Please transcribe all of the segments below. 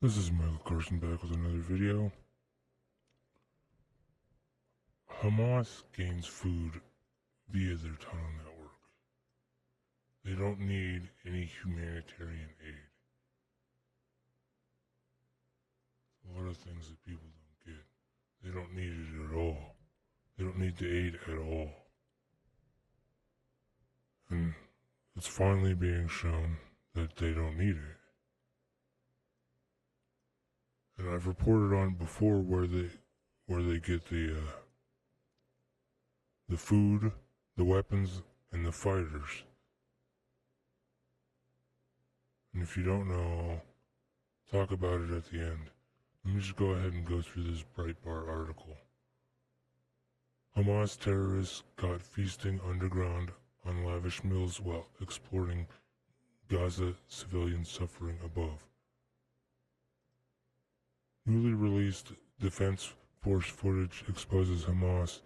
This is Michael Carson back with another video. Hamas gains food via their tunnel network. They don't need any humanitarian aid. A lot of things that people don't get. They don't need it at all. They don't need the aid at all. And it's finally being shown that they don't need it. And I've reported on before where they get the food, the weapons, and the fighters. And if you don't know, I'll talk about it at the end. Let me just go ahead and go through this Breitbart article. Hamas terrorists caught feasting underground on lavish meals while exploiting Gaza civilian suffering above. Newly released Defense Force footage exposes Hamas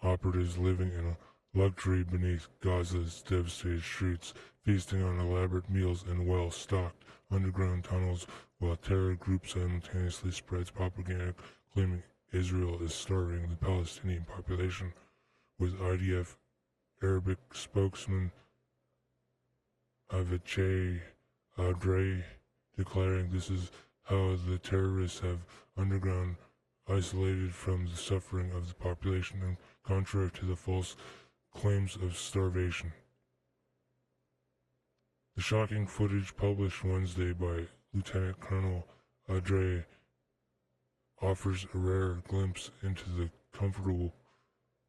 operatives living in luxury beneath Gaza's devastated streets, feasting on elaborate meals in well-stocked underground tunnels, while terror groups simultaneously spreads propaganda claiming Israel is starving the Palestinian population, with IDF Arabic spokesman Avichai Adre declaring this is how the terrorists have underground isolated from the suffering of the population, and contrary to the false claims of starvation. The shocking footage published Wednesday by Lieutenant Colonel Adre offers a rare glimpse into the comfortable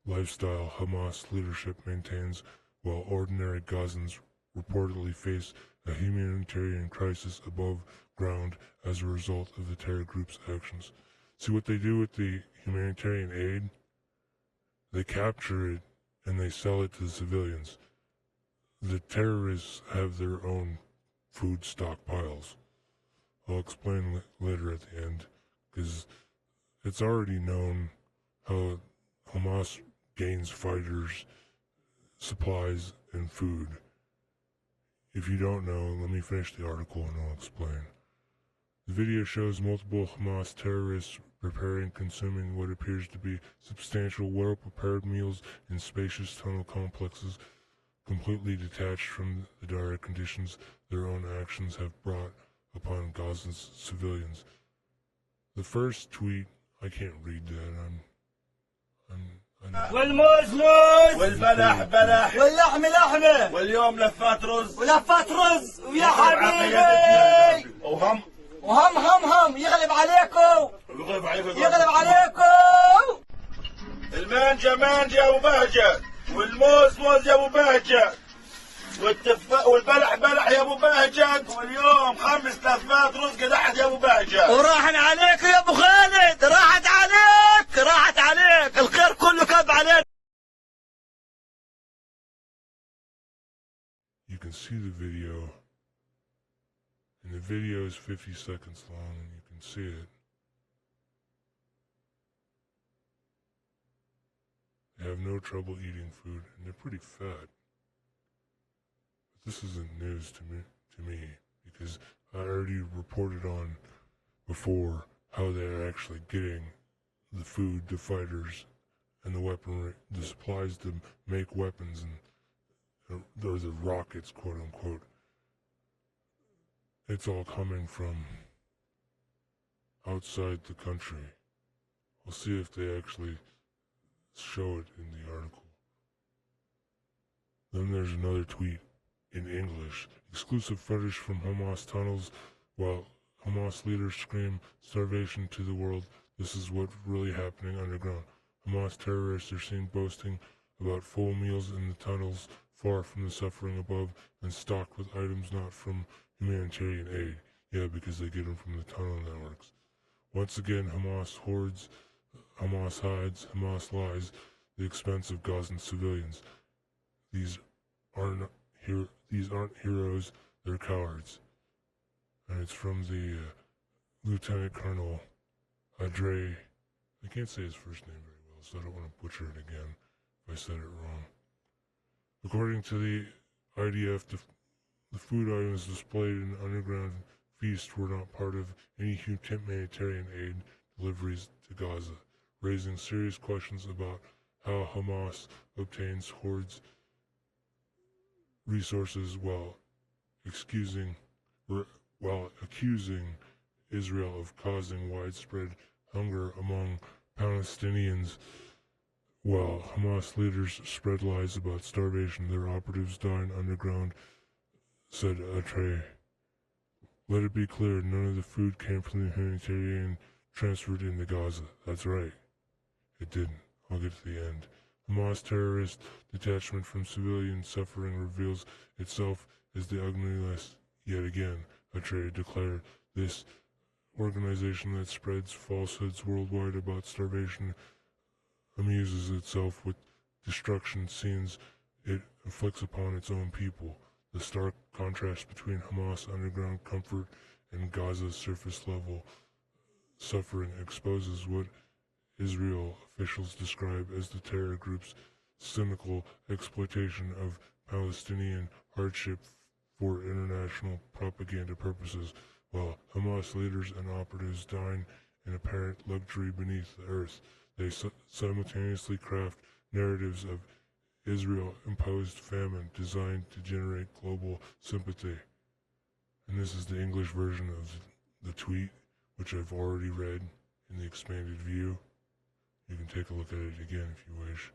lifestyle Hamas leadership maintains, while ordinary Gazans reportedly face a humanitarian crisis above ground as a result of the terror group's actions. See what they do with the humanitarian aid? They capture it and they sell it to the civilians. The terrorists have their own food stockpiles. I'll explain later at the end, because it's already known how Hamas gains fighters, supplies, and food. If you don't know, let me finish the article and I'll explain. The video shows multiple Hamas terrorists preparing and consuming what appears to be substantial, well-prepared meals in spacious tunnel complexes, completely detached from the dire conditions their own actions have brought upon Gaza's civilians. The first tweet, I can't read that. والموز موز والبلح بلح واللحمة لحمة واليوم لفات رز ويا حبيبي وهم يغلب عليكم المانجا مانجا يا ابو بهجة والموز موز يا ابو بهجة والبلح بلح يا ابو بهجة واليوم 5 لفات رز قدحت يا ابو بهجة وراحن عليك يا ابو خالد راحت عليك الخير كله كب عليك. You can see the video, and the video is 50 seconds long, and you can see it. They have no trouble eating food, and they're pretty fat. But this isn't news to me, because I already reported on before how they're actually getting the food, the fighters, and the weaponry, the supplies to make weapons, and those are rockets, quote unquote. It's all coming from outside the country. We'll see if they actually show it in the article. Then there's another tweet in English. Exclusive footage from Hamas tunnels while Hamas leaders scream starvation to the world. This is what's really happening underground. Hamas terrorists are seen boasting about full meals in the tunnels far from the suffering above and stocked with items not from humanitarian aid. Yeah, because they get them from the tunnel networks. Once again, Hamas hoards, Hamas hides, Hamas lies, the expense of Gazan civilians. These aren't heroes, they're cowards. And it's from the Lieutenant Colonel Adre. I can't say his first name very well, so I don't want to butcher it again if I said it wrong. According to the IDF, the food items displayed in underground feast were not part of any humanitarian aid deliveries to Gaza, raising serious questions about how Hamas obtains hordes resources while accusing Israel of causing widespread hunger among Palestinians. While Hamas leaders spread lies about starvation, their operatives dying underground, said Atray. Let it be clear, none of the food came from the humanitarian transferred into Gaza. That's right. It didn't. I'll get to the end. Hamas terrorist detachment from civilian suffering reveals itself as the ugliness yet again, Atray declared. This organization that spreads falsehoods worldwide about starvation amuses itself with destruction scenes it inflicts upon its own people. The stark contrast between Hamas' underground comfort and Gaza's surface-level suffering exposes what Israel officials describe as the terror group's cynical exploitation of Palestinian hardship for international propaganda purposes, while Hamas leaders and operatives dine in apparent luxury beneath the earth. They simultaneously craft narratives of Israel-imposed famine designed to generate global sympathy. And this is the English version of the tweet, which I've already read in the expanded view. You can take a look at it again if you wish.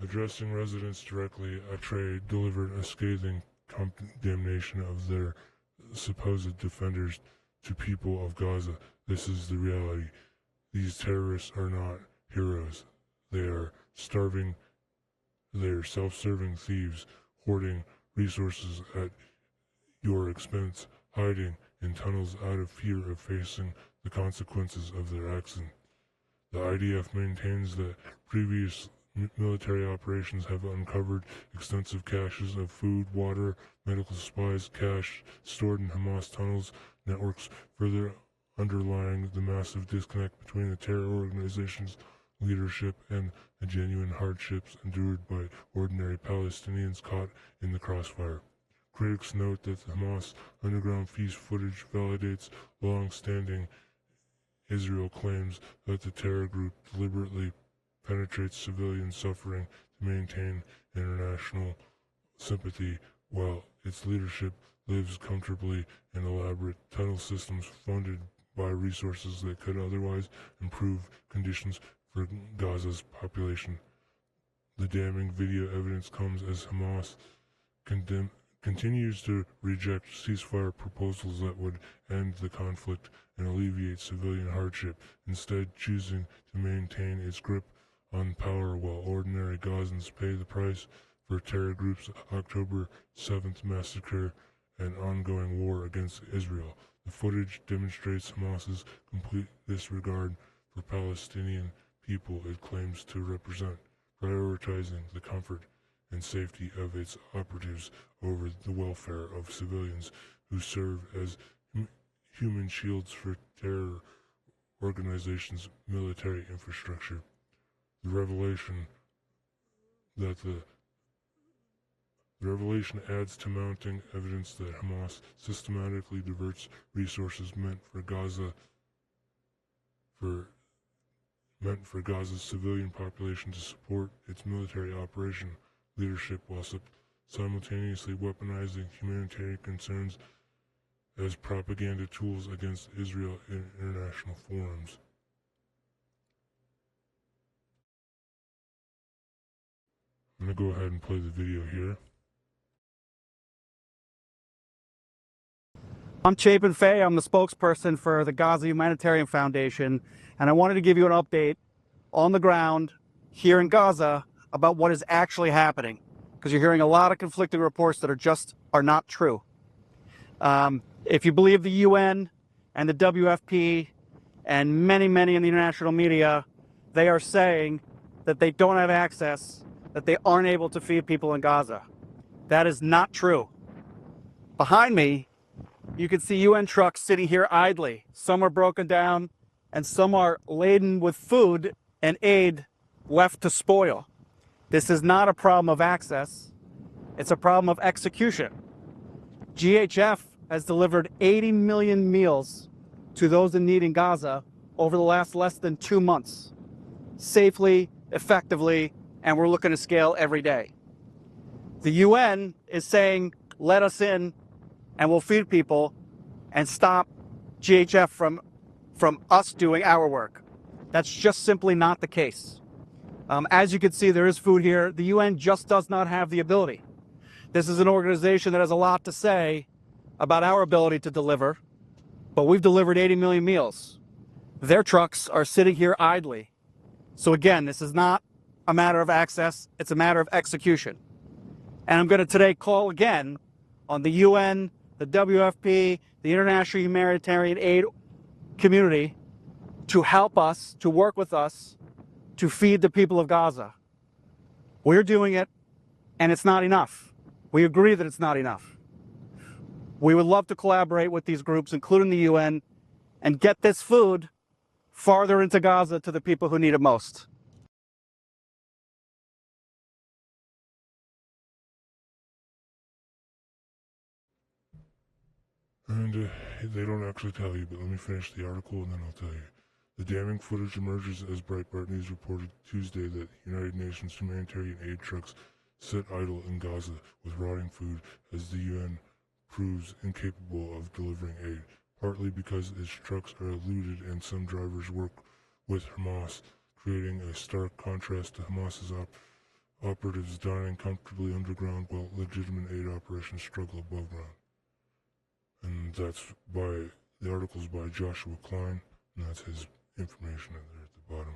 Addressing residents directly, Atray delivered a scathing condemnation of their supposed defenders to people of Gaza. This is the reality. These terrorists are not heroes. They are self-serving thieves, hoarding resources at your expense, hiding in tunnels out of fear of facing the consequences of their actions. The IDF maintains that previous military operations have uncovered extensive caches of food, water, medical supplies, cash stored in Hamas tunnels networks, further underlying the massive disconnect between the terror organization's leadership and the genuine hardships endured by ordinary Palestinians caught in the crossfire. Critics note that the Hamas underground feast footage validates long-standing Israel claims that the terror group deliberately penetrates civilian suffering to maintain international sympathy, while its leadership lives comfortably in elaborate tunnel systems funded by resources that could otherwise improve conditions for Gaza's population. The damning video evidence comes as Hamas continues to reject ceasefire proposals that would end the conflict and alleviate civilian hardship, instead choosing to maintain its grip on power while ordinary Gazans pay the price for terror group's October 7th massacre and ongoing war against Israel. The footage demonstrates Hamas's complete disregard for Palestinian people it claims to represent, prioritizing the comfort and safety of its operatives over the welfare of civilians who serve as human shields for terror organizations' military infrastructure. The revelation adds to mounting evidence that Hamas systematically diverts resources meant for Gaza's civilian population to support its military operation leadership while simultaneously weaponizing humanitarian concerns as propaganda tools against Israel in international forums. I'm going to go ahead and play the video here. I'm Chapin Fay. I'm the spokesperson for the Gaza Humanitarian Foundation, and I wanted to give you an update on the ground here in Gaza about what is actually happening, because you're hearing a lot of conflicting reports that are not true. If you believe the UN and the WFP and many in the international media, they are saying that they don't have access, that they aren't able to feed people in Gaza. That is not true. Behind me, you can see UN trucks sitting here idly. Some are broken down and some are laden with food and aid left to spoil. This is not a problem of access. It's a problem of execution. GHF has delivered 80 million meals to those in need in Gaza over the last less than 2 months, safely, effectively, and we're looking to scale every day. The UN is saying, let us in and we'll feed people and stop GHF from us doing our work. That's just simply not the case. As you can see, there is food here. The UN just does not have the ability. This is an organization that has a lot to say about our ability to deliver, but we've delivered 80 million meals. Their trucks are sitting here idly. So again, this is not a matter of access, it's a matter of execution. And I'm going to today call again on the UN, the WFP, the international humanitarian aid community to help us, to work with us, to feed the people of Gaza. We're doing it, and it's not enough. We agree that it's not enough. We would love to collaborate with these groups, including the UN, and get this food farther into Gaza to the people who need it most. And they don't actually tell you, but let me finish the article and then I'll tell you. The damning footage emerges as Breitbart News reported Tuesday that United Nations humanitarian aid trucks sit idle in Gaza with rotting food as the UN proves incapable of delivering aid, partly because its trucks are eluded and some drivers work with Hamas, creating a stark contrast to Hamas's operatives dining comfortably underground while legitimate aid operations struggle above ground. And that's the article's by Joshua Klein, and that's his information there at the bottom.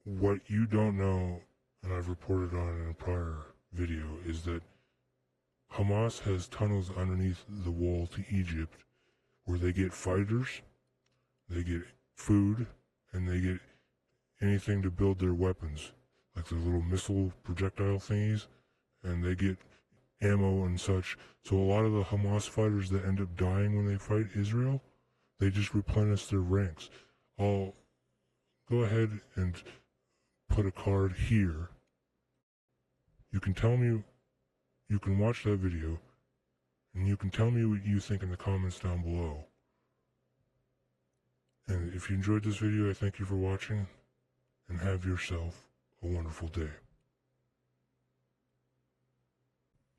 What you don't know, and I've reported on in a prior video, is that Hamas has tunnels underneath the wall to Egypt where they get fighters, they get food, and they get anything to build their weapons, like the little missile projectile thingies, and they get ammo and such. So a lot of the Hamas fighters that end up dying when they fight Israel, they just replenish their ranks. I'll go ahead and put a card here. You can tell me, you can watch that video, and you can tell me what you think in the comments down below. And if you enjoyed this video, I thank you for watching, and have yourself a wonderful day.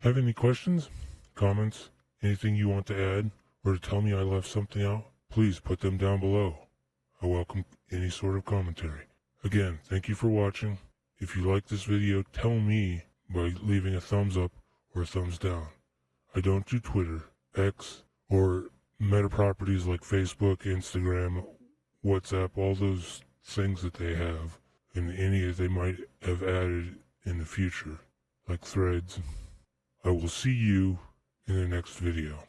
Have any questions, comments, anything you want to add, or to tell me I left something out? Please put them down below. I welcome any sort of commentary. Again, thank you for watching. If you like this video, tell me by leaving a thumbs up or a thumbs down. I don't do Twitter, X, or meta properties like Facebook, Instagram, WhatsApp, all those things that they have, and any that they might have added in the future, like Threads. I will see you in the next video.